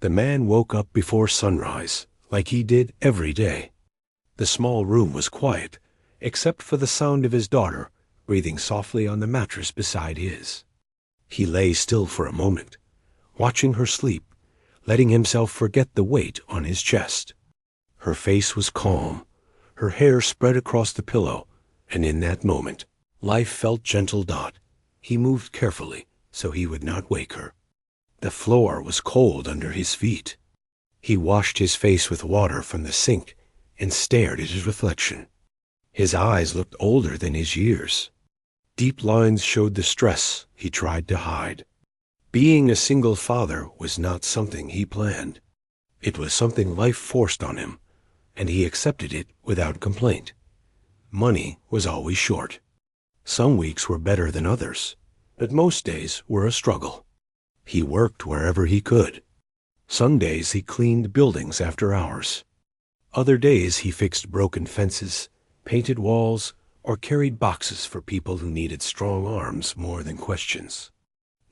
The man woke up before sunrise, like he did every day. The small room was quiet, except for the sound of his daughter breathing softly on the mattress beside his. He lay still for a moment, watching her sleep, letting himself forget the weight on his chest. Her face was calm, her hair spread across the pillow, and in that moment, life felt gentle. He moved carefully so he would not wake her. The floor was cold under his feet. He washed his face with water from the sink and stared at his reflection. His eyes looked older than his years. Deep lines showed the stress he tried to hide. Being a single father was not something he planned. It was something life forced on him, and he accepted it without complaint. Money was always short. Some weeks were better than others, but most days were a struggle. He worked wherever he could. Some days he cleaned buildings after hours. Other days he fixed broken fences, painted walls, or carried boxes for people who needed strong arms more than questions.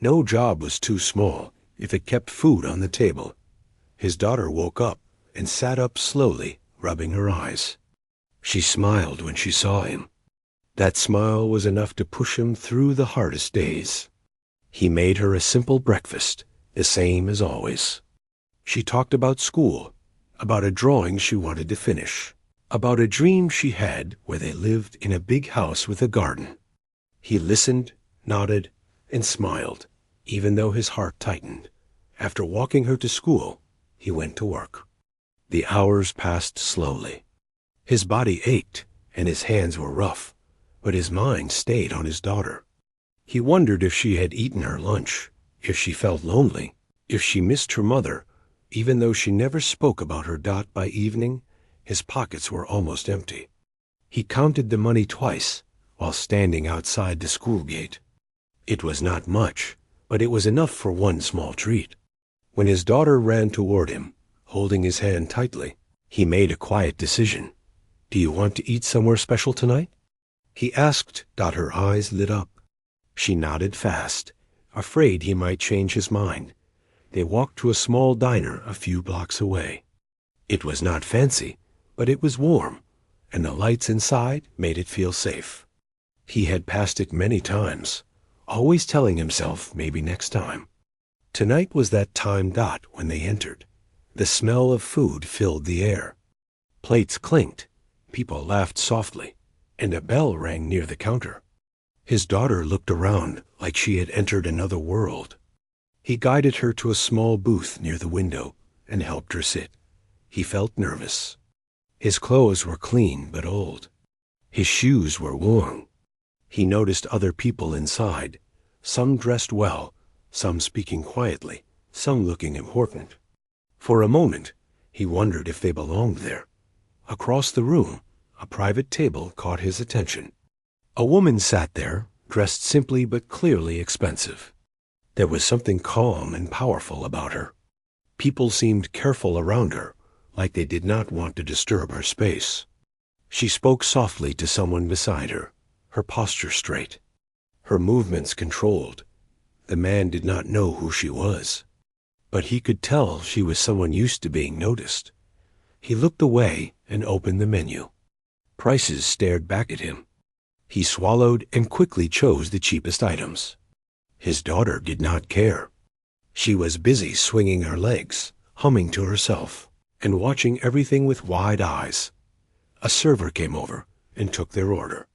No job was too small if it kept food on the table. His daughter woke up and sat up slowly, rubbing her eyes. She smiled when she saw him. That smile was enough to push him through the hardest days. He made her a simple breakfast, the same as always. She talked about school, about a drawing she wanted to finish, about a dream she had where they lived in a big house with a garden. He listened, nodded, and smiled, even though his heart tightened. After walking her to school, he went to work. The hours passed slowly. His body ached, and his hands were rough, but his mind stayed on his daughter. He wondered if she had eaten her lunch, if she felt lonely, if she missed her mother. Even though she never spoke about her. By evening, his pockets were almost empty. He counted the money twice while standing outside the school gate. It was not much, but it was enough for one small treat. When his daughter ran toward him, holding his hand tightly, he made a quiet decision. "Do you want to eat somewhere special tonight?" he asked. Her eyes lit up. She nodded fast, afraid he might change his mind. They walked to a small diner a few blocks away. It was not fancy, but it was warm, and the lights inside made it feel safe. He had passed it many times, always telling himself maybe next time. Tonight was that time. When they entered, the smell of food filled the air. Plates clinked, people laughed softly, and a bell rang near the counter. His daughter looked around like she had entered another world. He guided her to a small booth near the window and helped her sit. He felt nervous. His clothes were clean but old. His shoes were worn. He noticed other people inside, some dressed well, some speaking quietly, some looking important. For a moment, he wondered if they belonged there. Across the room, a private table caught his attention. A woman sat there, dressed simply but clearly expensive. There was something calm and powerful about her. People seemed careful around her, like they did not want to disturb her space. She spoke softly to someone beside her, her posture straight, her movements controlled. The man did not know who she was, but he could tell she was someone used to being noticed. He looked away and opened the menu. Prices stared back at him. He swallowed and quickly chose the cheapest items. His daughter did not care. She was busy swinging her legs, humming to herself, and watching everything with wide eyes. A server came over and took their order.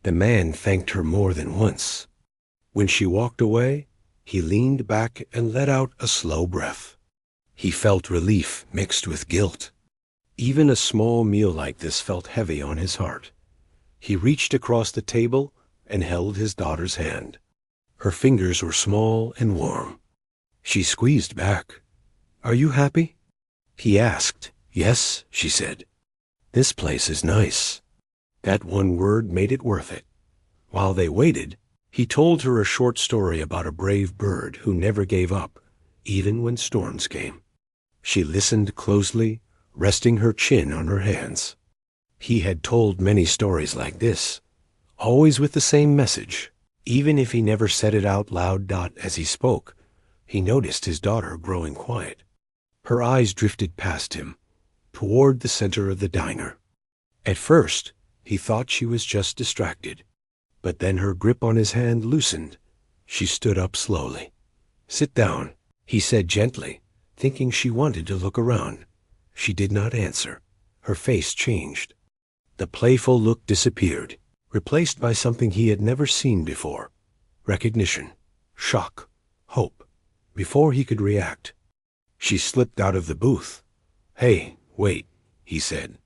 The man thanked her more than once. When she walked away, he leaned back and let out a slow breath. He felt relief mixed with guilt. Even a small meal like this felt heavy on his heart. He reached across the table and held his daughter's hand. Her fingers were small and warm. She squeezed back. "Are you happy?" he asked. "Yes," she said. "This place is nice." That one word made it worth it. While they waited, he told her a short story about a brave bird who never gave up, even when storms came. She listened closely, resting her chin on her hands. He had told many stories like this, always with the same message. Even if he never said it out loud. As he spoke, he noticed his daughter growing quiet. Her eyes drifted past him, toward the center of the diner. At first, he thought she was just distracted, but then her grip on his hand loosened. She stood up slowly. "Sit down," he said gently, thinking she wanted to look around. She did not answer. Her face changed. The playful look disappeared, replaced by something he had never seen before. Recognition, shock, hope. Before he could react, she slipped out of the booth. "Hey, wait," he said.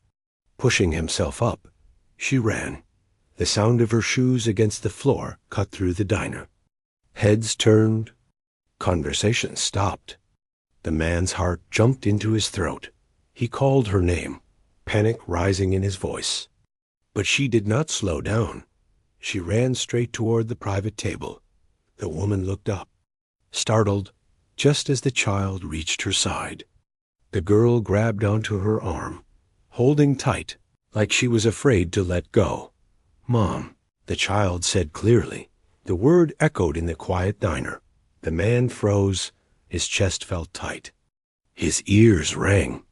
Pushing himself up, she ran. The sound of her shoes against the floor cut through the diner. Heads turned. Conversation stopped. The man's heart jumped into his throat. He called her name, panic rising in his voice. But she did not slow down. She ran straight toward the private table. The woman looked up, startled, just as the child reached her side. The girl grabbed onto her arm, holding tight, like she was afraid to let go. "Mom," the child said clearly. The word echoed in the quiet diner. The man froze. His chest felt tight. His ears rang.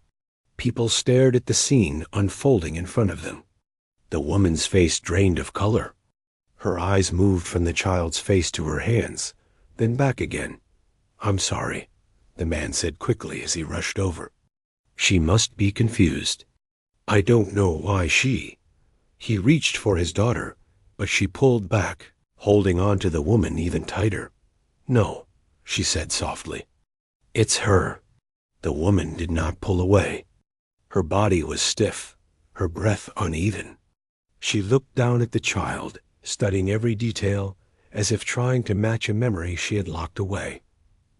People stared at the scene unfolding in front of them. The woman's face drained of color. Her eyes moved from the child's face to her hands, then back again. "I'm sorry," the man said quickly as he rushed over. "She must be confused. I don't know why she—" He reached for his daughter, but she pulled back, holding on to the woman even tighter. "No," she said softly. "It's her." The woman did not pull away. Her body was stiff, her breath uneven. She looked down at the child, studying every detail, as if trying to match a memory she had locked away.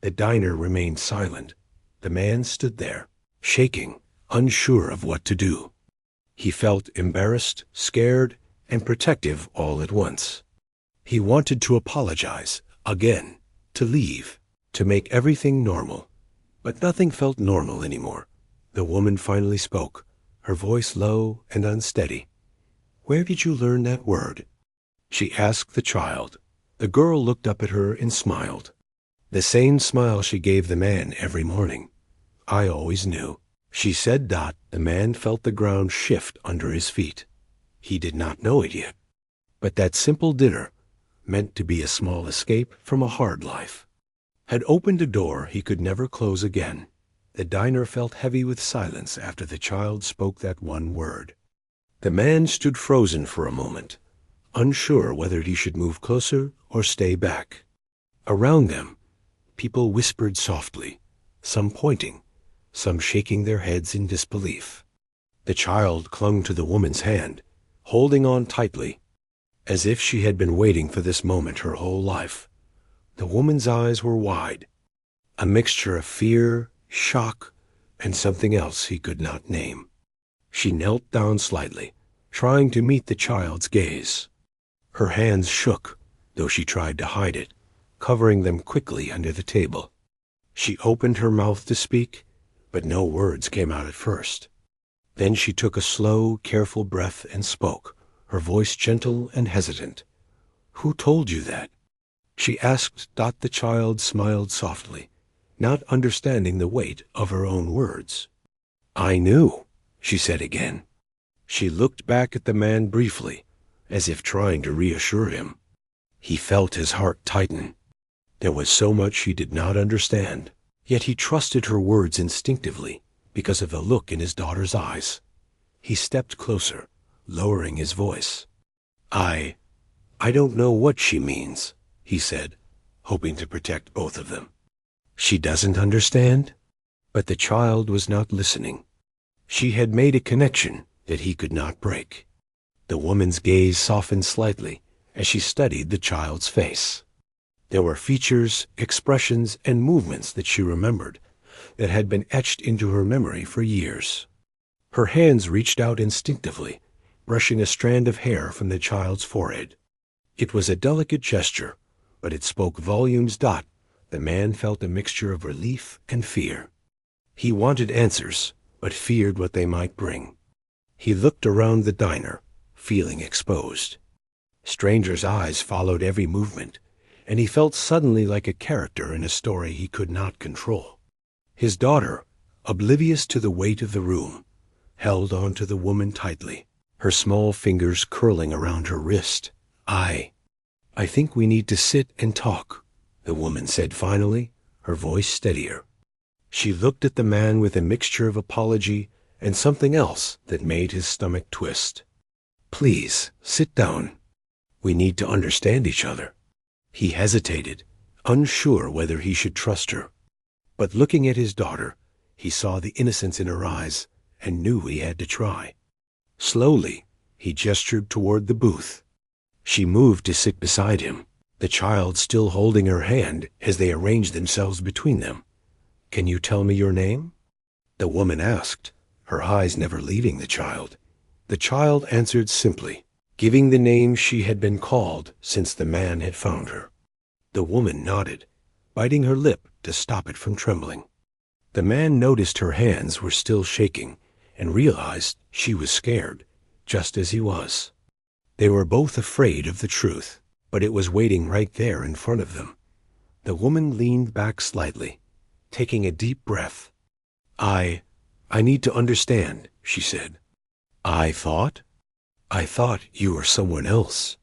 The diner remained silent. The man stood there, shaking, unsure of what to do. He felt embarrassed, scared, and protective all at once. He wanted to apologize, again, to leave, to make everything normal. But nothing felt normal anymore. The woman finally spoke, her voice low and unsteady. "Where did you learn that word?" she asked the child. The girl looked up at her and smiled. The same smile she gave the man every morning. "I always knew," she said. The man felt the ground shift under his feet. He did not know it yet. But that simple dinner, meant to be a small escape from a hard life, had opened a door he could never close again. The diner felt heavy with silence after the child spoke that one word. The man stood frozen for a moment, unsure whether he should move closer or stay back. Around them, people whispered softly, some pointing, some shaking their heads in disbelief. The child clung to the woman's hand, holding on tightly, as if she had been waiting for this moment her whole life. The woman's eyes were wide, a mixture of fear, shock, and something else he could not name. She knelt down slightly, trying to meet the child's gaze. Her hands shook, though she tried to hide it, covering them quickly under the table. She opened her mouth to speak, but no words came out at first. Then she took a slow, careful breath and spoke, her voice gentle and hesitant. "Who told you that?" she asked. The child smiled softly, not understanding the weight of her own words. "I knew," she said again. She looked back at the man briefly, as if trying to reassure him. He felt his heart tighten. There was so much he did not understand, yet he trusted her words instinctively because of the look in his daughter's eyes. He stepped closer, lowering his voice. I don't know what she means," he said, hoping to protect both of them. "She doesn't understand?" But the child was not listening. She had made a connection that he could not break. The woman's gaze softened slightly as she studied the child's face. There were features, expressions, and movements that she remembered, that had been etched into her memory for years. Her hands reached out instinctively, brushing a strand of hair from the child's forehead. It was a delicate gesture, but it spoke volumes. The man felt a mixture of relief and fear. He wanted answers, but feared what they might bring. He looked around the diner, feeling exposed. Strangers' eyes followed every movement, and he felt suddenly like a character in a story he could not control. His daughter, oblivious to the weight of the room, held onto the woman tightly, her small fingers curling around her wrist. I think we need to sit and talk," the woman said finally, her voice steadier. She looked at the man with a mixture of apology and something else that made his stomach twist. "Please, sit down. We need to understand each other." He hesitated, unsure whether he should trust her. But looking at his daughter, he saw the innocence in her eyes and knew he had to try. Slowly, he gestured toward the booth. She moved to sit beside him, the child still holding her hand as they arranged themselves between them. "Can you tell me your name?" the woman asked, her eyes never leaving the child. The child answered simply, giving the name she had been called since the man had found her. The woman nodded, biting her lip to stop it from trembling. The man noticed her hands were still shaking and realized she was scared, just as he was. They were both afraid of the truth, but it was waiting right there in front of them. The woman leaned back slightly, taking a deep breath. I need to understand," she said. I thought you were someone else."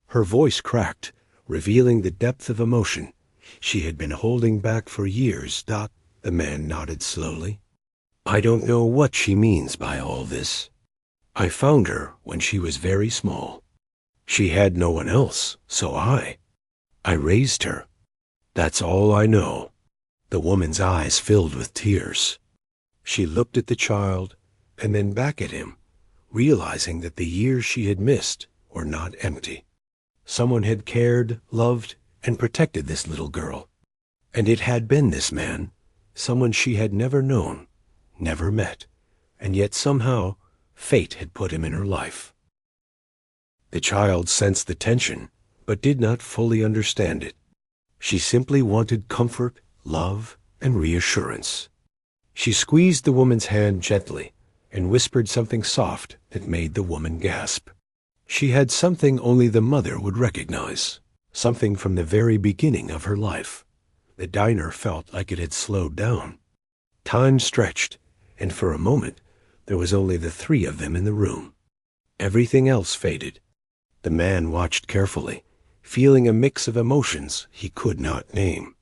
Her voice cracked, revealing the depth of emotion she had been holding back for years. The man nodded slowly. "I don't know what she means by all this. I found her when she was very small. She had no one else, so I raised her. That's all I know." The woman's eyes filled with tears. She looked at the child and then back at him, realizing that the years she had missed were not empty. Someone had cared, loved, and protected this little girl. And it had been this man, someone she had never known, never met, and yet somehow fate had put him in her life. The child sensed the tension, but did not fully understand it. She simply wanted comfort, love, and reassurance. She squeezed the woman's hand gently and whispered something soft that made the woman gasp. She had something only the mother would recognize, something from the very beginning of her life. The diner felt like it had slowed down. Time stretched, and for a moment there was only the three of them in the room. Everything else faded. The man watched carefully, feeling a mix of emotions he could not name.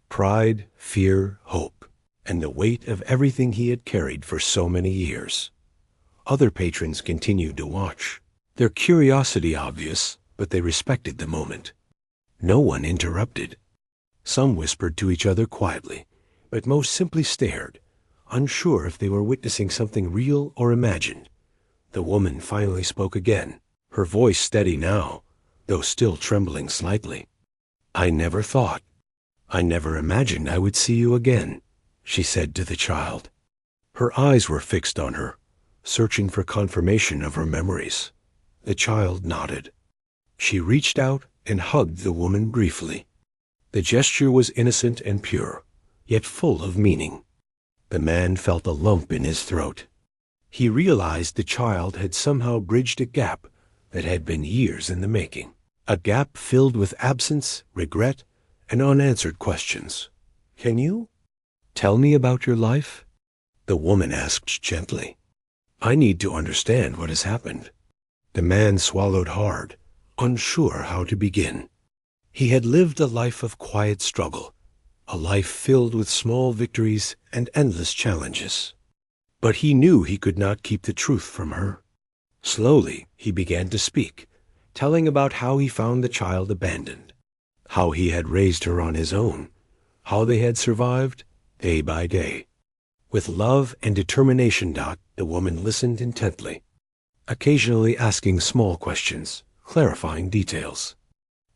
Pride, fear, hope, and the weight of everything he had carried for so many years. Other patrons continued to watch, their curiosity obvious, but they respected the moment. No one interrupted. Some whispered to each other quietly, but most simply stared, unsure if they were witnessing something real or imagined. The woman finally spoke again, her voice steady now, though still trembling slightly. I never imagined I would see you again," she said to the child. Her eyes were fixed on her, searching for confirmation of her memories. The child nodded. She reached out and hugged the woman briefly. The gesture was innocent and pure, yet full of meaning. The man felt a lump in his throat. He realized the child had somehow bridged a gap that had been years in the making, a gap filled with absence, regret, and unanswered questions. "Can you tell me about your life?" the woman asked gently. "I need to understand what has happened." The man swallowed hard, unsure how to begin. He had lived a life of quiet struggle, a life filled with small victories and endless challenges. But he knew he could not keep the truth from her. Slowly, he began to speak, telling about how he found the child abandoned, how he had raised her on his own, how they had survived day by day. With love and determination, the woman listened intently, occasionally asking small questions, clarifying details.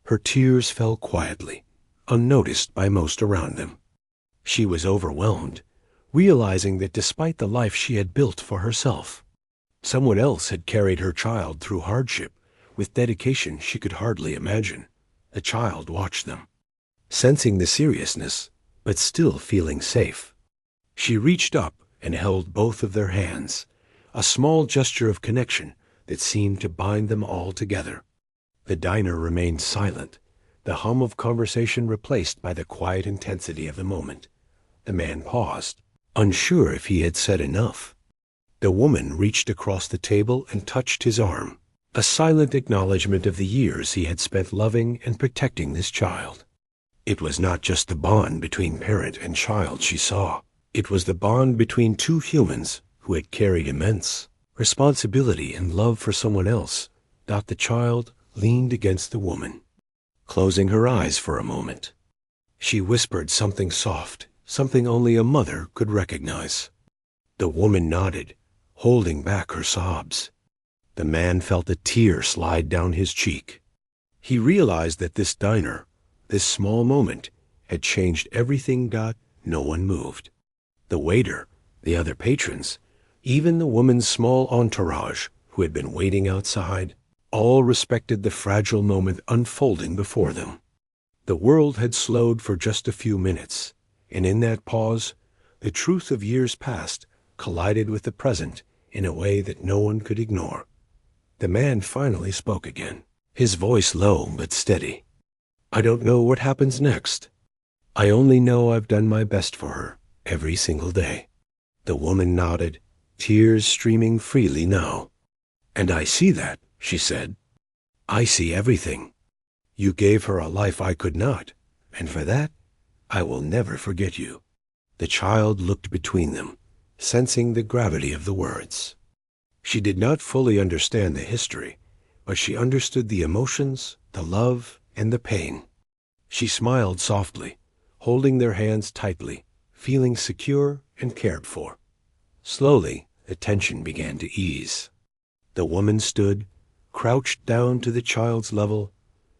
Her tears fell quietly, unnoticed by most around them. She was overwhelmed, realizing that despite the life she had built for herself, someone else had carried her child through hardship with dedication she could hardly imagine. The child watched them, sensing the seriousness, but still feeling safe. She reached up and held both of their hands, a small gesture of connection that seemed to bind them all together. The diner remained silent, the hum of conversation replaced by the quiet intensity of the moment. The man paused, unsure if he had said enough. The woman reached across the table and touched his arm, a silent acknowledgement of the years he had spent loving and protecting this child. It was not just the bond between parent and child she saw. It was the bond between two humans who had carried immense responsibility and love for someone else. The child leaned against the woman, closing her eyes for a moment. She whispered something soft, something only a mother could recognize. The woman nodded, holding back her sobs. The man felt a tear slide down his cheek. He realized that this diner, this small moment, had changed everything. No one moved. The waiter, the other patrons, even the woman's small entourage who had been waiting outside, all respected the fragile moment unfolding before them. The world had slowed for just a few minutes, and in that pause, the truth of years past collided with the present in a way that no one could ignore. The man finally spoke again, his voice low but steady. "I don't know what happens next. I only know I've done my best for her every single day." The woman nodded, tears streaming freely now. "And I see that," she said. "I see everything. You gave her a life I could not, and for that, I will never forget you." The child looked between them, sensing the gravity of the words. She did not fully understand the history, but she understood the emotions, the love, and the pain. She smiled softly, holding their hands tightly, feeling secure and cared for. Slowly, the tension began to ease. The woman stood, crouched down to the child's level,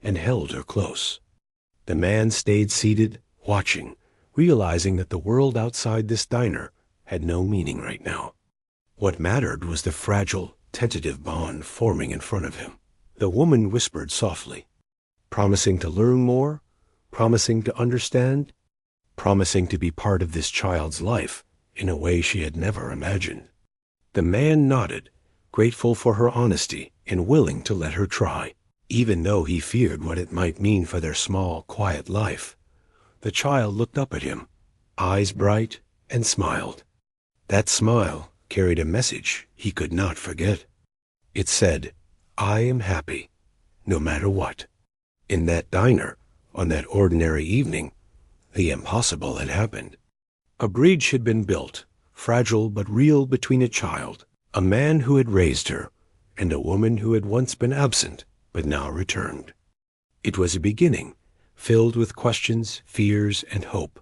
and held her close. The man stayed seated, watching, realizing that the world outside this diner had no meaning right now. What mattered was the fragile, tentative bond forming in front of him. The woman whispered softly, promising to learn more, promising to understand, promising to be part of this child's life in a way she had never imagined. The man nodded, grateful for her honesty and willing to let her try, even though he feared what it might mean for their small, quiet life. The child looked up at him, eyes bright, and smiled. That smile carried a message he could not forget. It said, "I am happy, no matter what." In that diner, on that ordinary evening, the impossible had happened. A bridge had been built, fragile but real, between a child, a man who had raised her, and a woman who had once been absent but now returned. It was a beginning, filled with questions, fears, and hope,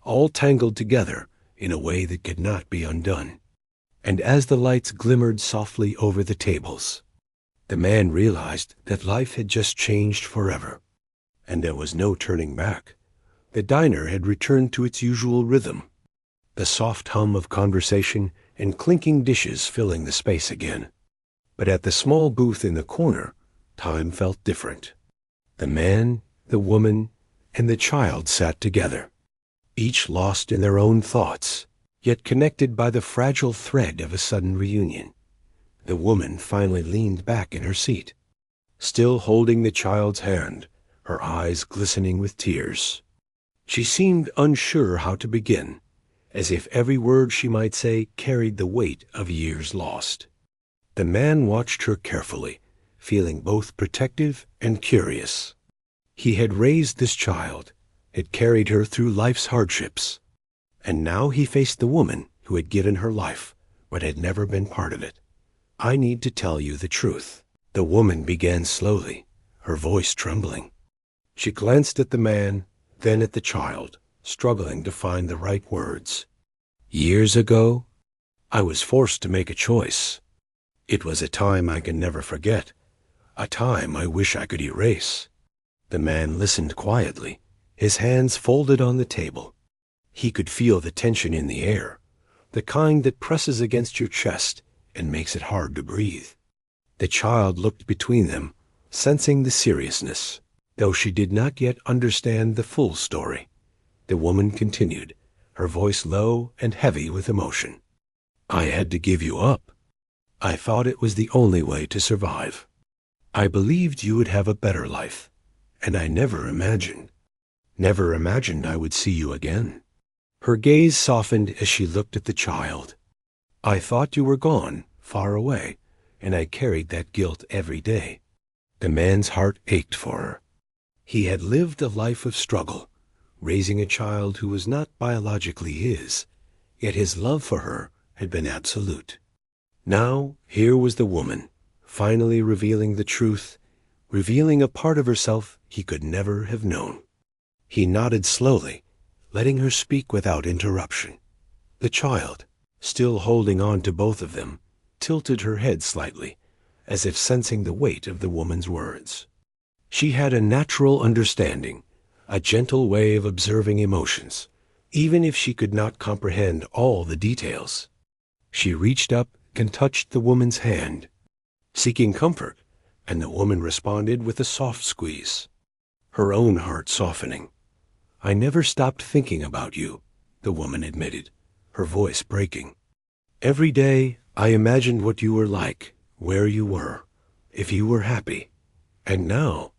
all tangled together in a way that could not be undone. And as the lights glimmered softly over the tables, the man realized that life had just changed forever, and there was no turning back. The diner had returned to its usual rhythm, the soft hum of conversation and clinking dishes filling the space again. But at the small booth in the corner, time felt different. The man, the woman, and the child sat together, each lost in their own thoughts, yet connected by the fragile thread of a sudden reunion. The woman finally leaned back in her seat, still holding the child's hand, her eyes glistening with tears. She seemed unsure how to begin, as if every word she might say carried the weight of years lost. The man watched her carefully, feeling both protective and curious. He had raised this child, had carried her through life's hardships, and now he faced the woman who had given her life, but had never been part of it. "I need to tell you the truth," the woman began slowly, her voice trembling. She glanced at the man, then at the child, struggling to find the right words. "Years ago, I was forced to make a choice. It was a time I can never forget, a time I wish I could erase." The man listened quietly, his hands folded on the table. He could feel the tension in the air, the kind that presses against your chest and makes it hard to breathe. The child looked between them, sensing the seriousness, though she did not yet understand the full story. The woman continued, her voice low and heavy with emotion. "I had to give you up. I thought it was the only way to survive. I believed you would have a better life, and I never imagined I would see you again. Her gaze softened as she looked at the child. "I thought you were gone, far away, and I carried that guilt every day." The man's heart ached for her. He had lived a life of struggle, raising a child who was not biologically his, yet his love for her had been absolute. Now, here was the woman, finally revealing the truth, revealing a part of herself he could never have known. He nodded slowly, letting her speak without interruption. The child, still holding on to both of them, tilted her head slightly, as if sensing the weight of the woman's words. She had a natural understanding, a gentle way of observing emotions, even if she could not comprehend all the details. She reached up and touched the woman's hand, seeking comfort, and the woman responded with a soft squeeze, her own heart softening. "I never stopped thinking about you," the woman admitted, her voice breaking. "Every day I imagined what you were like, where you were, if you were happy. And now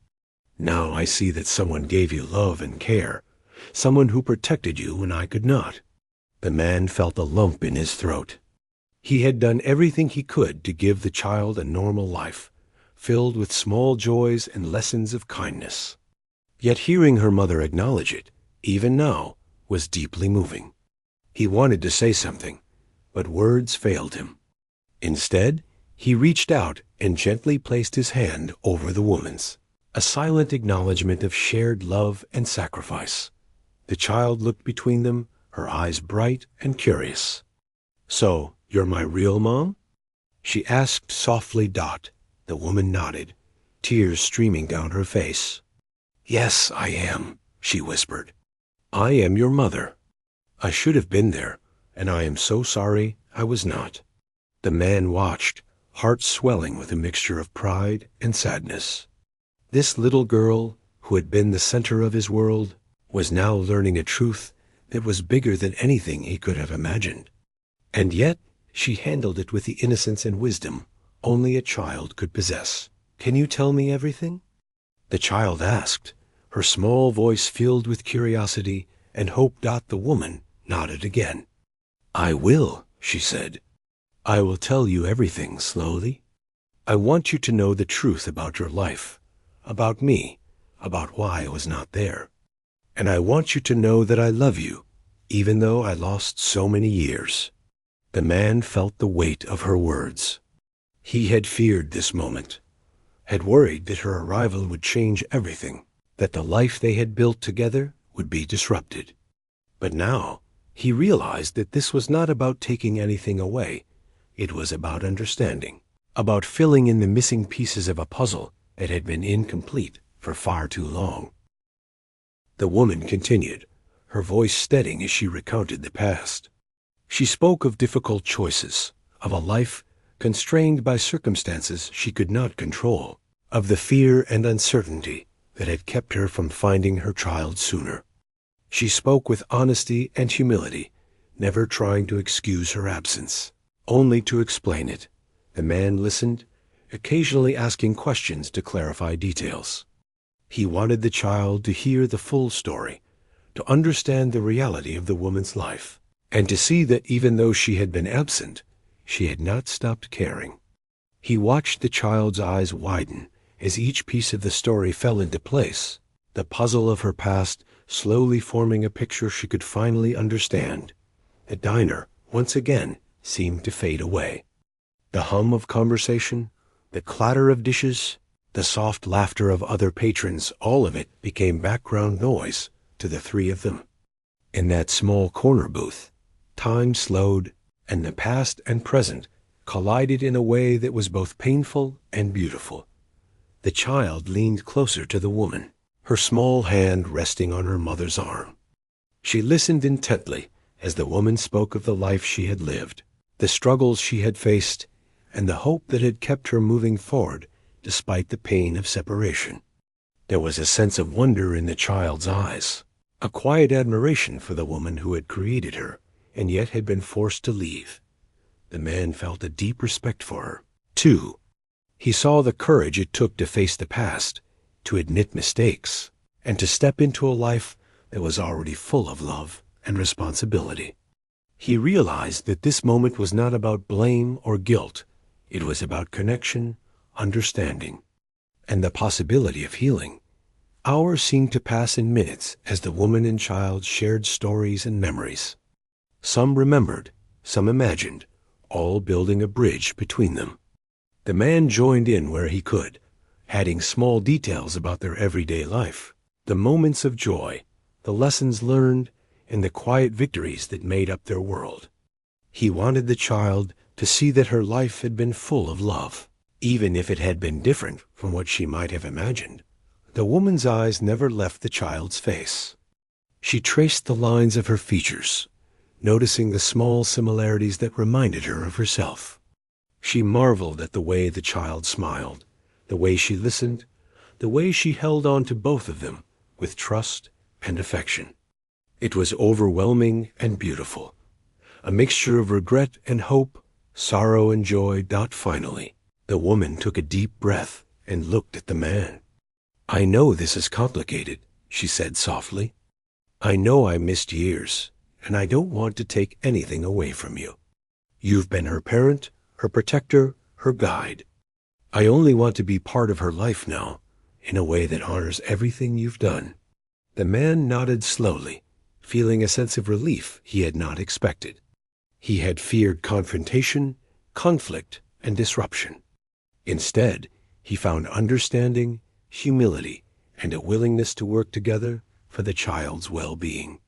I see that someone gave you love and care, someone who protected you when I could not." The man felt a lump in his throat. He had done everything he could to give the child a normal life, filled with small joys and lessons of kindness. Yet hearing her mother acknowledge it, even now, was deeply moving. He wanted to say something, but words failed him. Instead, he reached out and gently placed his hand over the woman's, a silent acknowledgement of shared love and sacrifice. The child looked between them, her eyes bright and curious. "So, you're my real mom?" she asked softly. The woman nodded, tears streaming down her face. "Yes, I am," she whispered. "I am your mother. I should have been there, and I am so sorry I was not." The man watched, heart swelling with a mixture of pride and sadness. This little girl, who had been the center of his world, was now learning a truth that was bigger than anything he could have imagined. And yet, she handled it with the innocence and wisdom only a child could possess. "Can you tell me everything?" the child asked, her small voice filled with curiosity and hope. The woman nodded again. "I will," she said. "I will tell you everything slowly. I want you to know the truth about your life, about me, about why I was not there. And I want you to know that I love you, even though I lost so many years." The man felt the weight of her words. He had feared this moment, had worried that her arrival would change everything, that the life they had built together would be disrupted. But now he realized that this was not about taking anything away. It was about understanding, about filling in the missing pieces of a puzzle that had been incomplete for far too long. The woman continued, her voice steadying as she recounted the past. She spoke of difficult choices, of a life constrained by circumstances she could not control, of the fear and uncertainty that had kept her from finding her child sooner. She spoke with honesty and humility, never trying to excuse her absence, only to explain it. The man listened, occasionally asking questions to clarify details. He wanted the child to hear the full story, to understand the reality of the woman's life, and to see that even though she had been absent, she had not stopped caring. He watched the child's eyes widen as each piece of the story fell into place, the puzzle of her past slowly forming a picture she could finally understand. The diner, once again, seemed to fade away. The hum of conversation, the clatter of dishes, the soft laughter of other patrons, all of it became background noise to the three of them. In that small corner booth, time slowed, and the past and present collided in a way that was both painful and beautiful. The child leaned closer to the woman, her small hand resting on her mother's arm. She listened intently as the woman spoke of the life she had lived, the struggles she had faced, and the hope that had kept her moving forward despite the pain of separation. There was a sense of wonder in the child's eyes, a quiet admiration for the woman who had created her and yet had been forced to leave. The man felt a deep respect for her, too. He saw the courage it took to face the past, to admit mistakes, and to step into a life that was already full of love and responsibility. He realized that this moment was not about blame or guilt. It was about connection, understanding, and the possibility of healing. Hours seemed to pass in minutes as the woman and child shared stories and memories. Some remembered, some imagined, all building a bridge between them. The man joined in where he could, adding small details about their everyday life, the moments of joy, the lessons learned, and the quiet victories that made up their world. He wanted the child to see that her life had been full of love, even if it had been different from what she might have imagined. The woman's eyes never left the child's face. She traced the lines of her features, noticing the small similarities that reminded her of herself. She marveled at the way the child smiled, the way she listened, the way she held on to both of them with trust and affection. It was overwhelming and beautiful, a mixture of regret and hope, sorrow and joy. Finally, the woman took a deep breath and looked at the man. "I know this is complicated," she said softly. "I know I missed years, and I don't want to take anything away from you. You've been her parent, her protector, her guide. I only want to be part of her life now, in a way that honors everything you've done." The man nodded slowly, feeling a sense of relief he had not expected. He had feared confrontation, conflict, and disruption. Instead, he found understanding, humility, and a willingness to work together for the child's well-being.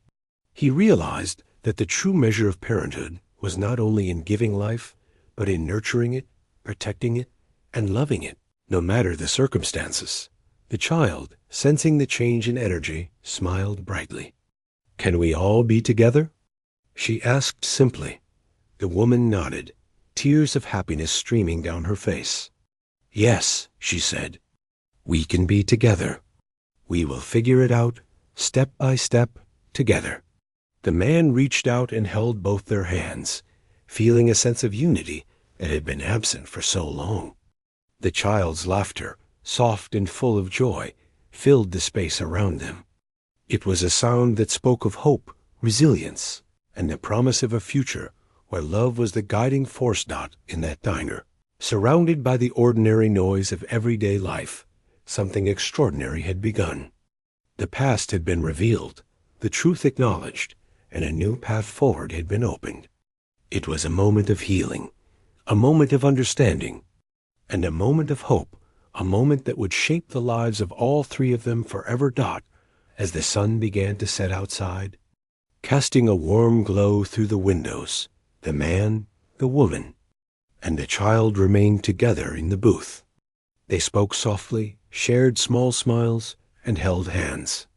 He realized that the true measure of parenthood was not only in giving life, but in nurturing it, protecting it, and loving it, no matter the circumstances. The child, sensing the change in energy, smiled brightly. "Can we all be together?" she asked simply. The woman nodded, tears of happiness streaming down her face. "Yes," she said, "we can be together. We will figure it out, step by step, together." The man reached out and held both their hands, feeling a sense of unity that had been absent for so long. The child's laughter, soft and full of joy, filled the space around them. It was a sound that spoke of hope, resilience, and the promise of a future where love was the guiding force. In that diner, surrounded by the ordinary noise of everyday life, something extraordinary had begun. The past had been revealed, the truth acknowledged, and a new path forward had been opened. It was a moment of healing, a moment of understanding, and a moment of hope, a moment that would shape the lives of all three of them forever. As the sun began to set outside, casting a warm glow through the windows, the man, the woman, and the child remained together in the booth. They spoke softly, shared small smiles, and held hands,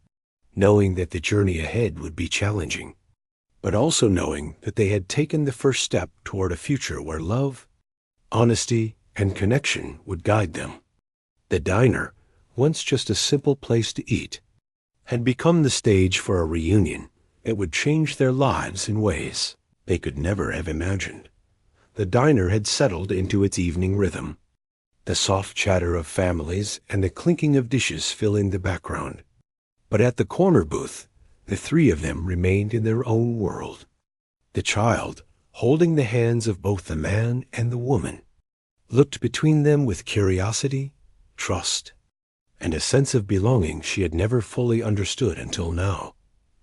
knowing that the journey ahead would be challenging, but also knowing that they had taken the first step toward a future where love, honesty, and connection would guide them. The diner, once just a simple place to eat, had become the stage for a reunion that would change their lives in ways they could never have imagined. The diner had settled into its evening rhythm, the soft chatter of families and the clinking of dishes filling the background. But at the corner booth, the three of them remained in their own world. The child, holding the hands of both the man and the woman, looked between them with curiosity, trust, and a sense of belonging she had never fully understood until now.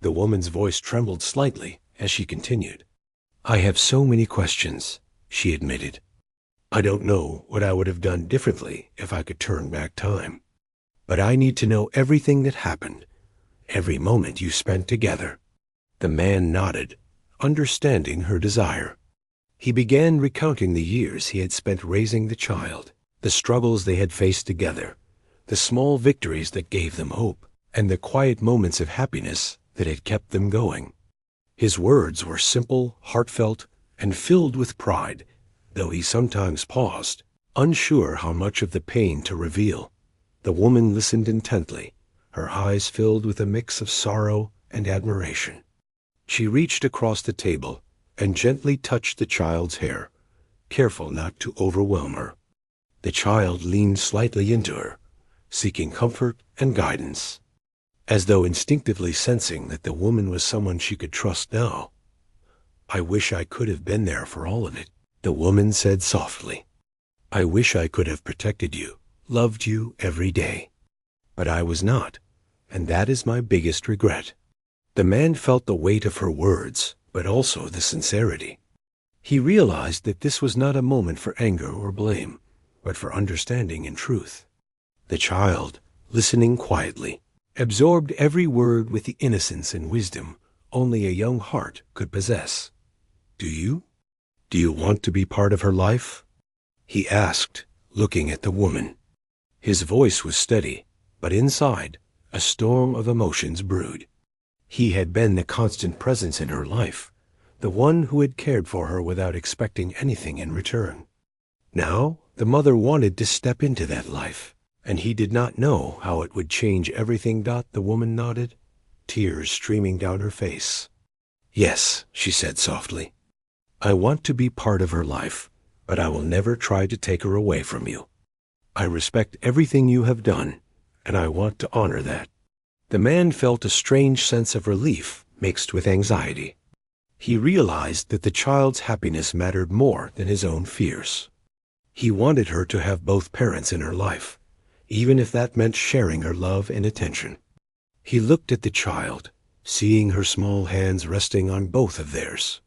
The woman's voice trembled slightly as she continued. "I have so many questions," she admitted. "I don't know what I would have done differently if I could turn back time. But I need to know everything that happened, every moment you spent together." The man nodded, understanding her desire. He began recounting the years he had spent raising the child, the struggles they had faced together, the small victories that gave them hope, and the quiet moments of happiness that had kept them going. His words were simple, heartfelt, and filled with pride, though he sometimes paused, unsure how much of the pain to reveal. The woman listened intently, her eyes filled with a mix of sorrow and admiration. She reached across the table and gently touched the child's hair, careful not to overwhelm her. The child leaned slightly into her, seeking comfort and guidance. as though instinctively sensing that the woman was someone she could trust now. "I wish I could have been there for all of it," the woman said softly. "I wish I could have protected you, loved you every day. But I was not, and that is my biggest regret." The man felt the weight of her words, but also the sincerity. He realized that this was not a moment for anger or blame, but for understanding and truth. The child, listening quietly, absorbed every word with the innocence and wisdom only a young heart could possess. "Do you? Do you want to be part of her life?" he asked, looking at the woman. His voice was steady, but inside, a storm of emotions brewed. He had been the constant presence in her life, the one who had cared for her without expecting anything in return. Now, the mother wanted to step into that life, and he did not know how it would change everything. The woman nodded, tears streaming down her face. "Yes," she said softly. "I want to be part of her life, but I will never try to take her away from you. I respect everything you have done, and I want to honor that." The man felt a strange sense of relief mixed with anxiety. He realized that the child's happiness mattered more than his own fears. He wanted her to have both parents in her life, even if that meant sharing her love and attention. He looked at the child, seeing her small hands resting on both of theirs,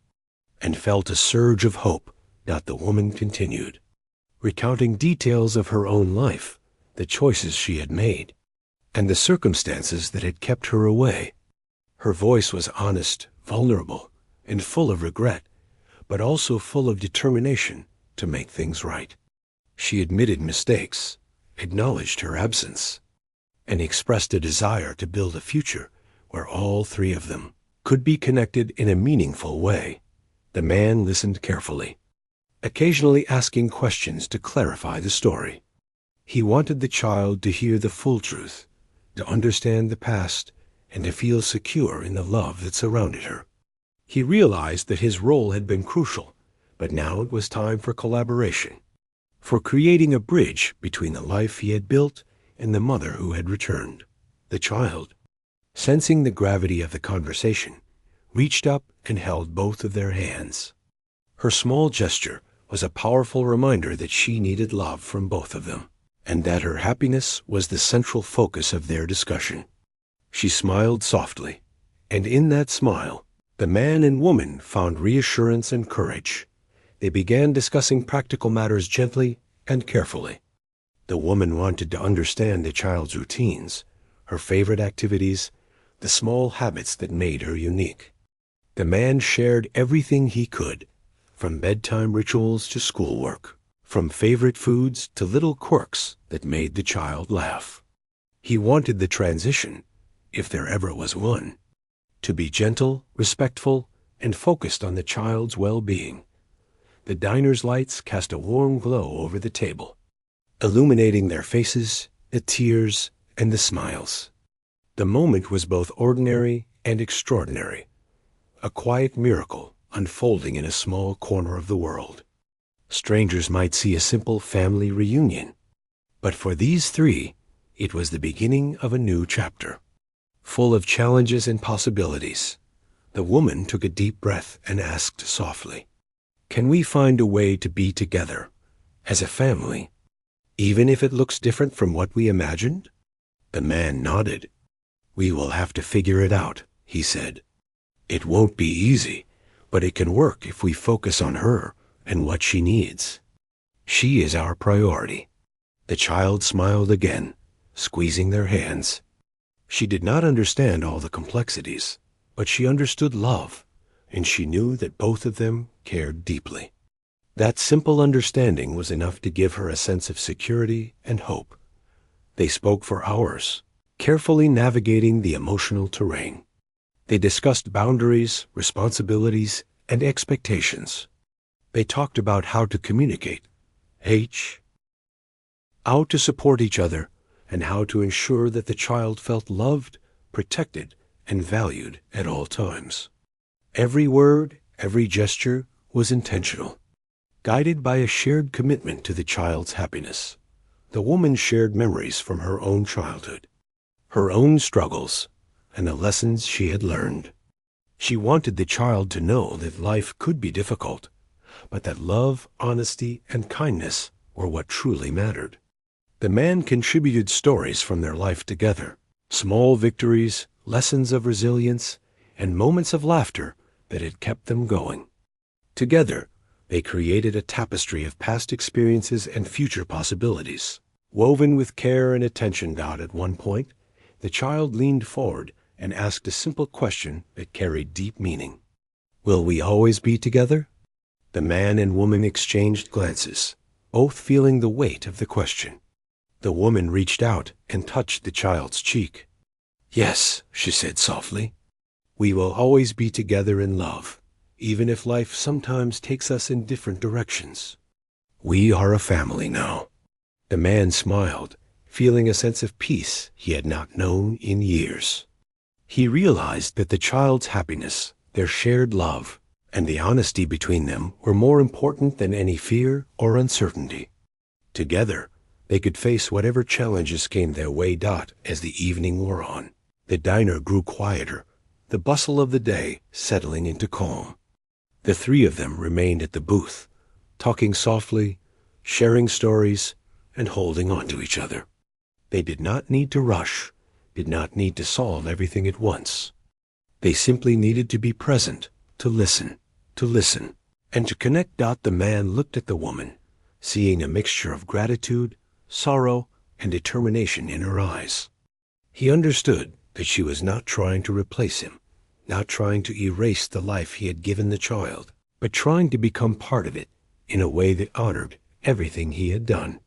and felt a surge of hope. The woman continued, recounting details of her own life, the choices she had made, and the circumstances that had kept her away. Her voice was honest, vulnerable, and full of regret, but also full of determination to make things right. She admitted mistakes, acknowledged her absence, and expressed a desire to build a future where all three of them could be connected in a meaningful way. The man listened carefully, occasionally asking questions to clarify the story. He wanted the child to hear the full truth, to understand the past, and to feel secure in the love that surrounded her. He realized that his role had been crucial, but now it was time for collaboration, for creating a bridge between the life he had built and the mother who had returned. The child, sensing the gravity of the conversation, reached up and held both of their hands. Her small gesture was a powerful reminder that she needed love from both of them, and that her happiness was the central focus of their discussion. She smiled softly, and in that smile, the man and woman found reassurance and courage. They began discussing practical matters gently and carefully. The woman wanted to understand the child's routines, her favorite activities, the small habits that made her unique. The man shared everything he could, from bedtime rituals to schoolwork, from favorite foods to little quirks that made the child laugh. He wanted the transition, if there ever was one, to be gentle, respectful, and focused on the child's well-being. The diner's lights cast a warm glow over the table, illuminating their faces, the tears, and the smiles. The moment was both ordinary and extraordinary, a quiet miracle unfolding in a small corner of the world. Strangers might see a simple family reunion, but for these three, it was the beginning of a new chapter, full of challenges and possibilities. The woman took a deep breath and asked softly, "Can we find a way to be together, as a family, even if it looks different from what we imagined?" The man nodded. "We will have to figure it out," he said. "It won't be easy, but it can work if we focus on her and what she needs. She is our priority." The child smiled again, squeezing their hands. She did not understand all the complexities, but she understood love, and she knew that both of them cared deeply. That simple understanding was enough to give her a sense of security and hope. They spoke for hours, carefully navigating the emotional terrain. They discussed boundaries, responsibilities, and expectations. They talked about how to communicate, how to support each other, and how to ensure that the child felt loved, protected, and valued at all times. Every word, every gesture was intentional, guided by a shared commitment to the child's happiness. The woman shared memories from her own childhood, her own struggles, and the lessons she had learned. She wanted the child to know that life could be difficult, but that love, honesty, and kindness were what truly mattered. The man contributed stories from their life together, small victories, lessons of resilience, and moments of laughter that had kept them going. Together, they created a tapestry of past experiences and future possibilities. Woven with care and attention. At one point, the child leaned forward and asked a simple question that carried deep meaning. "Will we always be together?" The man and woman exchanged glances, both feeling the weight of the question. The woman reached out and touched the child's cheek. "Yes," she said softly, "we will always be together in love, even if life sometimes takes us in different directions. We are a family now." The man smiled, feeling a sense of peace he had not known in years. He realized that the child's happiness, their shared love, and the honesty between them were more important than any fear or uncertainty. Together, they could face whatever challenges came their way. As the evening wore on, the diner grew quieter, the bustle of the day settling into calm. The three of them remained at the booth, talking softly, sharing stories, and holding on to each other. They did not need to rush, did not need to solve everything at once. They simply needed to be present, to listen, and to connect. The man looked at the woman, seeing a mixture of gratitude, sorrow, and determination in her eyes. He understood that she was not trying to replace him, not trying to erase the life he had given the child, but trying to become part of it in a way that honored everything he had done.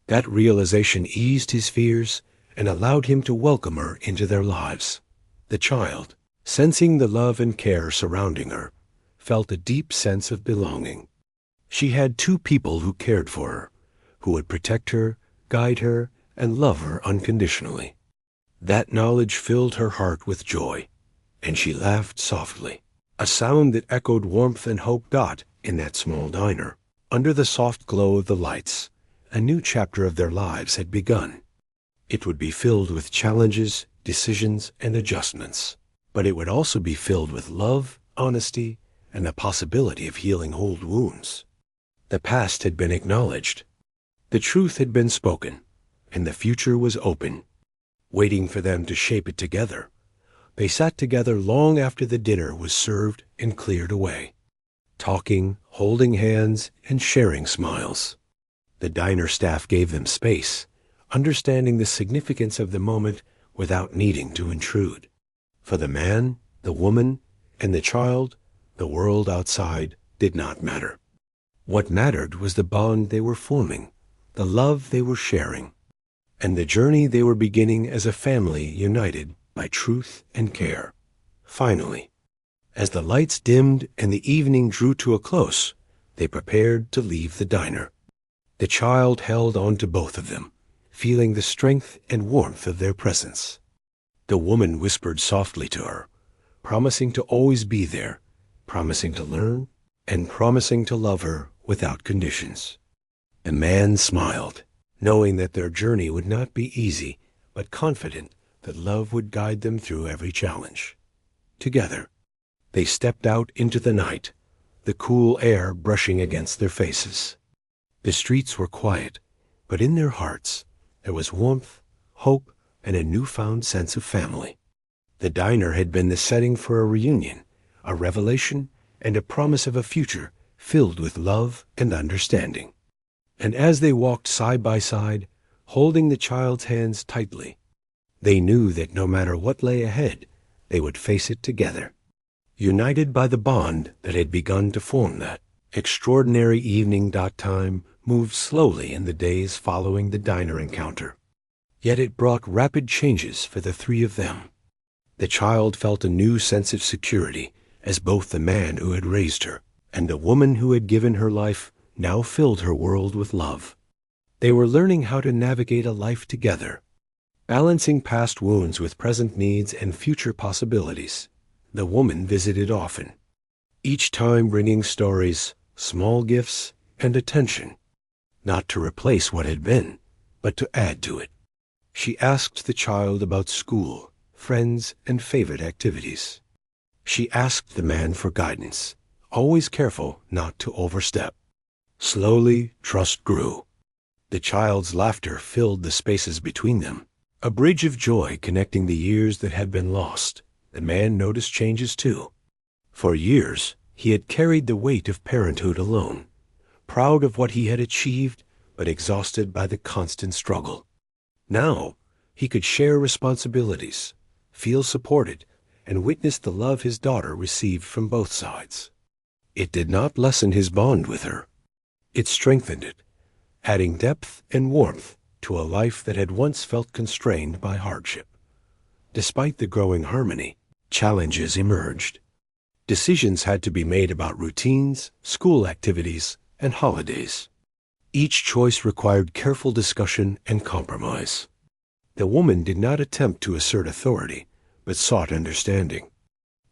That realization eased his fears and allowed him to welcome her into their lives. The child, sensing the love and care surrounding her, felt a deep sense of belonging. She had two people who cared for her, who would protect her, guide her, and love her unconditionally. That knowledge filled her heart with joy, and she laughed softly, a sound that echoed warmth and hope. In that small diner, under the soft glow of the lights, a new chapter of their lives had begun. It would be filled with challenges, decisions, and adjustments, but it would also be filled with love, honesty, and the possibility of healing old wounds. The past had been acknowledged. The truth had been spoken, and the future was open, waiting for them to shape it together. They sat together long after the dinner was served and cleared away, talking, holding hands, and sharing smiles. The diner staff gave them space, understanding the significance of the moment without needing to intrude. For the man, the woman, and the child, the world outside did not matter. What mattered was the bond they were forming, the love they were sharing, and the journey they were beginning as a family united by truth and care. Finally, as the lights dimmed and the evening drew to a close, they prepared to leave the diner. The child held on to both of them, feeling the strength and warmth of their presence. The woman whispered softly to her, promising to always be there, promising to learn, and promising to love her without conditions. The man smiled, knowing that their journey would not be easy, but confident that love would guide them through every challenge. Together, they stepped out into the night, the cool air brushing against their faces. The streets were quiet, but in their hearts there was warmth, hope, and a newfound sense of family. The diner had been the setting for a reunion, a revelation, and a promise of a future filled with love and understanding. And as they walked side by side, holding the child's hands tightly, they knew that no matter what lay ahead, they would face it together, united by the bond that had begun to form. That extraordinary evening. Time moved slowly in the days following the diner encounter. Yet it brought rapid changes for the three of them. The child felt a new sense of security as both the man who had raised her and the woman who had given her life now filled her world with love. They were learning how to navigate a life together, balancing past wounds with present needs and future possibilities. The woman visited often, each time bringing stories, small gifts, and attention, not to replace what had been, but to add to it. She asked the child about school, friends, and favorite activities. She asked the man for guidance, always careful not to overstep. Slowly, trust grew. The child's laughter filled the spaces between them, a bridge of joy connecting the years that had been lost. The man noticed changes too. For years, he had carried the weight of parenthood alone, proud of what he had achieved, but exhausted by the constant struggle. Now, he could share responsibilities, feel supported, and witness the love his daughter received from both sides. It did not lessen his bond with her. It strengthened it, adding depth and warmth to a life that had once felt constrained by hardship. Despite the growing harmony, challenges emerged. Decisions had to be made about routines, school activities, and holidays. Each choice required careful discussion and compromise. The woman did not attempt to assert authority, but sought understanding.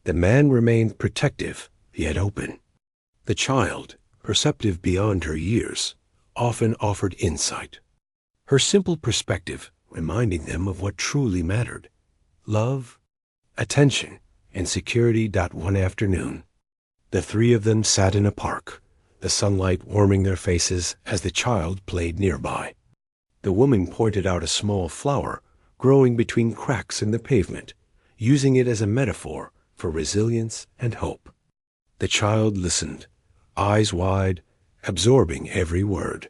The man remained protective, yet open. The child, perceptive beyond her years, often offered insight. Her simple perspective reminding them of what truly mattered: love, attention, and security. One afternoon, the three of them sat in a park, the sunlight warming their faces as the child played nearby. The woman pointed out a small flower growing between cracks in the pavement, using it as a metaphor for resilience and hope. The child listened, eyes wide, absorbing every word.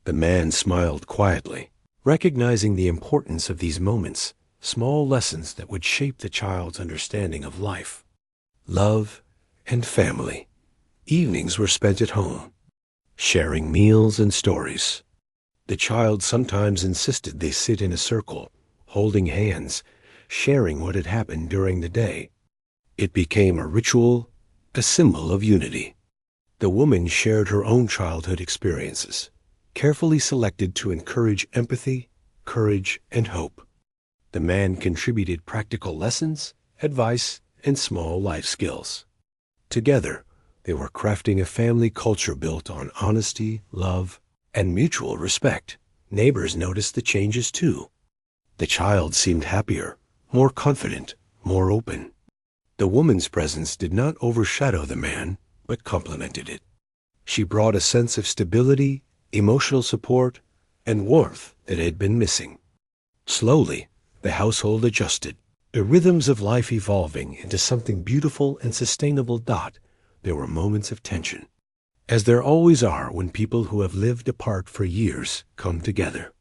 The man smiled quietly, recognizing the importance of these moments, small lessons that would shape the child's understanding of life, love, and family. Evenings were spent at home, sharing meals and stories. The child sometimes insisted they sit in a circle, holding hands, sharing what had happened during the day. It became a ritual, a symbol of unity. The woman shared her own childhood experiences, carefully selected to encourage empathy, courage, and hope. The man contributed practical lessons, advice, and small life skills. Together, they were crafting a family culture built on honesty, love, and mutual respect. Neighbors noticed the changes too. The child seemed happier, more confident, more open. The woman's presence did not overshadow the man, but complemented it. She brought a sense of stability, emotional support, and warmth that had been missing. Slowly, the household adjusted, the rhythms of life evolving into something beautiful and sustainable. There were moments of tension, as there always are when people who have lived apart for years come together.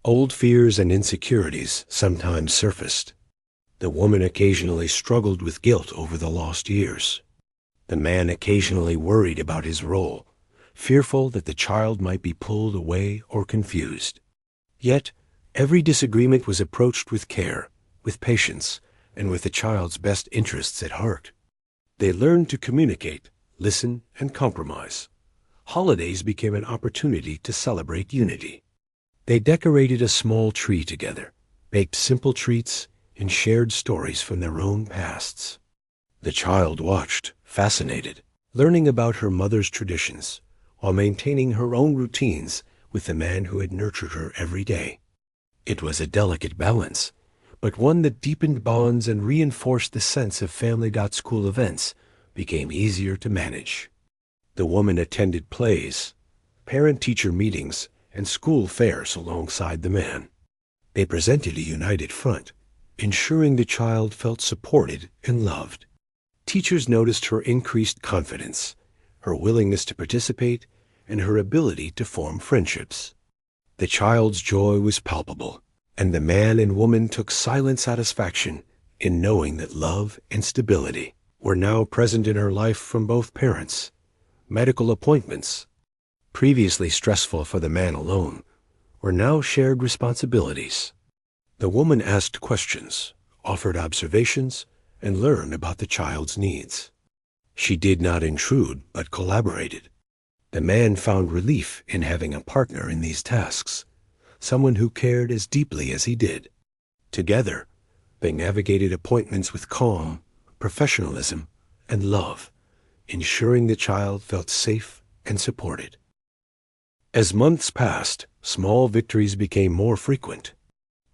Old fears and insecurities sometimes surfaced. The woman occasionally struggled with guilt over the lost years. The man occasionally worried about his role, fearful that the child might be pulled away or confused. Yet, every disagreement was approached with care, with patience, and with the child's best interests at heart. They learned to communicate, listen, and compromise. Holidays became an opportunity to celebrate unity. They decorated a small tree together, baked simple treats, and shared stories from their own pasts. The child watched, fascinated, learning about her mother's traditions, while maintaining her own routines with the man who had nurtured her every day. It was a delicate balance, but one that deepened bonds and reinforced the sense of family. School events became easier to manage. The woman attended plays, parent-teacher meetings, and school fairs alongside the man. They presented a united front, ensuring the child felt supported and loved. Teachers noticed her increased confidence, her willingness to participate, and her ability to form friendships. The child's joy was palpable, and the man and woman took silent satisfaction in knowing that love and stability were now present in her life from both parents. Medical appointments, previously stressful for the man alone, were now shared responsibilities. The woman asked questions, offered observations, and learned about the child's needs. She did not intrude, but collaborated. The man found relief in having a partner in these tasks, someone who cared as deeply as he did. Together, they navigated appointments with calm, professionalism, and love, ensuring the child felt safe and supported. As months passed, small victories became more frequent.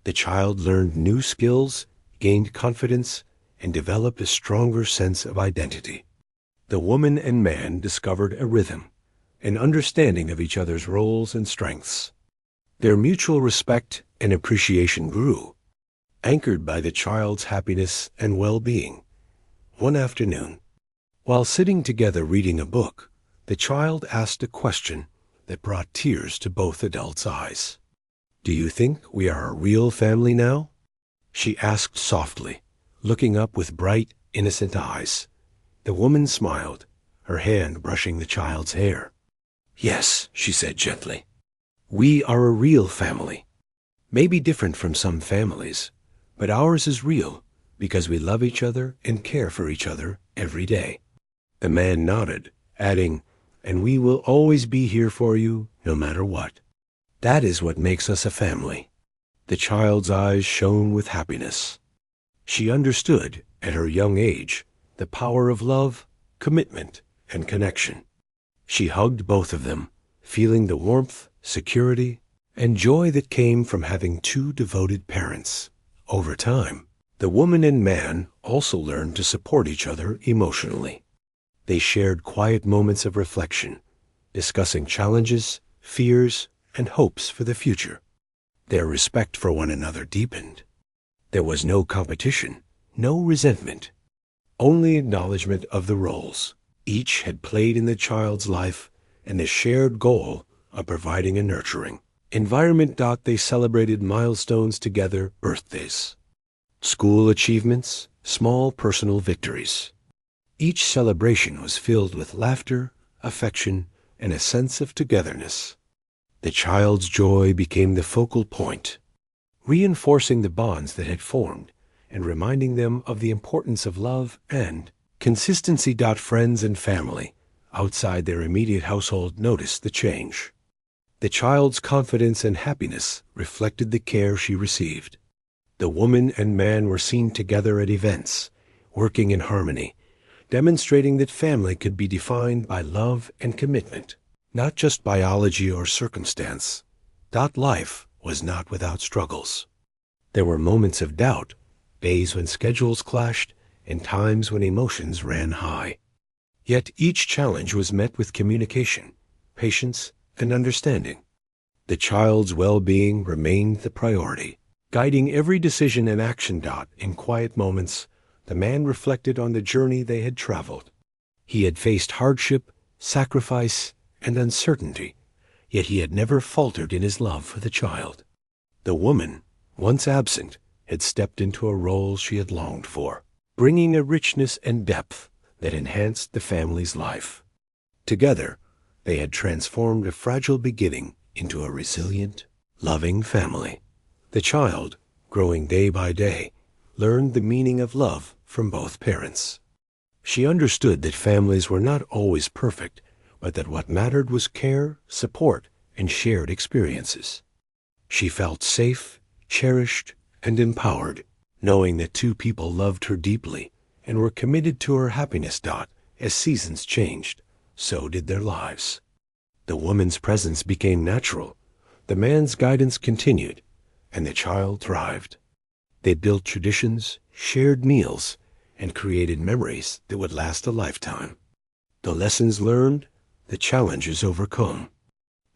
The child learned new skills, gained confidence, and developed a stronger sense of identity. The woman and man discovered a rhythm, an understanding of each other's roles and strengths. Their mutual respect and appreciation grew, anchored by the child's happiness and well-being. One afternoon, while sitting together reading a book, the child asked a question that brought tears to both adults' eyes. "Do you think we are a real family now?" she asked softly, looking up with bright, innocent eyes. The woman smiled, her hand brushing the child's hair. "Yes," she said gently. "We are a real family. Maybe different from some families, but ours is real because we love each other and care for each other every day." The man nodded, adding, "And we will always be here for you, no matter what. That is what makes us a family." The child's eyes shone with happiness. She understood, at her young age, the power of love, commitment, and connection. She hugged both of them, feeling the warmth, security, and joy that came from having two devoted parents. Over time, the woman and man also learned to support each other emotionally. They shared quiet moments of reflection, discussing challenges, fears, and hopes for the future. Their respect for one another deepened. There was no competition, no resentment, only acknowledgement of the roles each had played in the child's life and the shared goal of providing and nurturing. Environment. They celebrated milestones together, birthdays, school achievements, small personal victories. Each celebration was filled with laughter, affection, and a sense of togetherness. The child's joy became the focal point, reinforcing the bonds that had formed and reminding them of the importance of love and consistency. Friends and family outside their immediate household noticed the change. The child's confidence and happiness reflected the care she received. The woman and man were seen together at events, working in harmony, demonstrating that family could be defined by love and commitment, not just biology or circumstance. Life was not without struggles. There were moments of doubt, days when schedules clashed, and times when emotions ran high. Yet each challenge was met with communication, patience, and understanding. The child's well-being remained the priority, guiding every decision and action. In quiet moments, the man reflected on the journey they had traveled. He had faced hardship, sacrifice, and uncertainty, yet he had never faltered in his love for the child. The woman, once absent, had stepped into a role she had longed for, bringing a richness and depth that enhanced the family's life. Together, they had transformed a fragile beginning into a resilient, loving family. The child, growing day by day, learned the meaning of love from both parents. She understood that families were not always perfect, but that what mattered was care, support, and shared experiences. She felt safe, cherished, and empowered, knowing that two people loved her deeply and were committed to her happiness. As seasons changed, so did their lives. The woman's presence became natural, the man's guidance continued, and the child thrived. They built traditions, shared meals, and created memories that would last a lifetime. The lessons learned, the challenges overcome,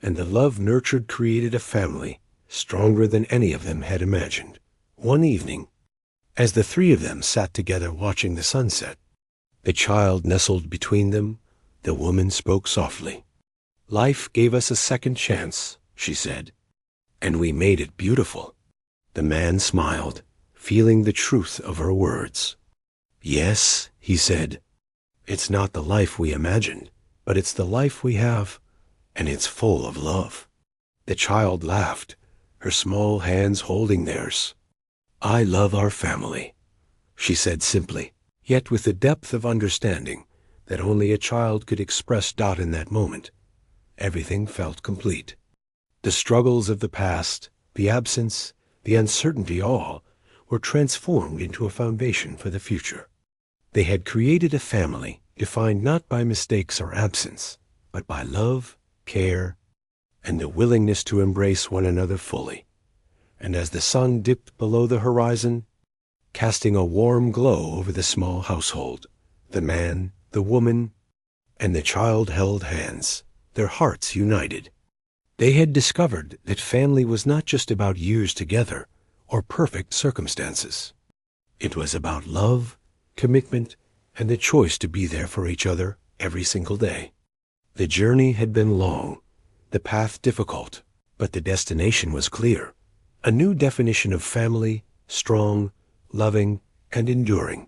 and the love nurtured created a family stronger than any of them had imagined. One evening, as the three of them sat together watching the sunset, the child nestled between them. The woman spoke softly. "Life gave us a second chance," she said, "and we made it beautiful." The man smiled, feeling the truth of her words. "Yes," he said, "it's not the life we imagined, but it's the life we have, and it's full of love." The child laughed, her small hands holding theirs. "I love our family," she said simply, yet with the depth of understanding that only a child could express. In that moment, everything felt complete. The struggles of the past, the absence, the uncertainty, all were transformed into a foundation for the future. They had created a family defined not by mistakes or absence, but by love, care, and the willingness to embrace one another fully. And as the sun dipped below the horizon, casting a warm glow over the small household, the man, the woman, and the child held hands, their hearts united. They had discovered that family was not just about years together or perfect circumstances. It was about love, commitment, and the choice to be there for each other every single day. The journey had been long, the path difficult, but the destination was clear. A new definition of family, strong, loving, and enduring.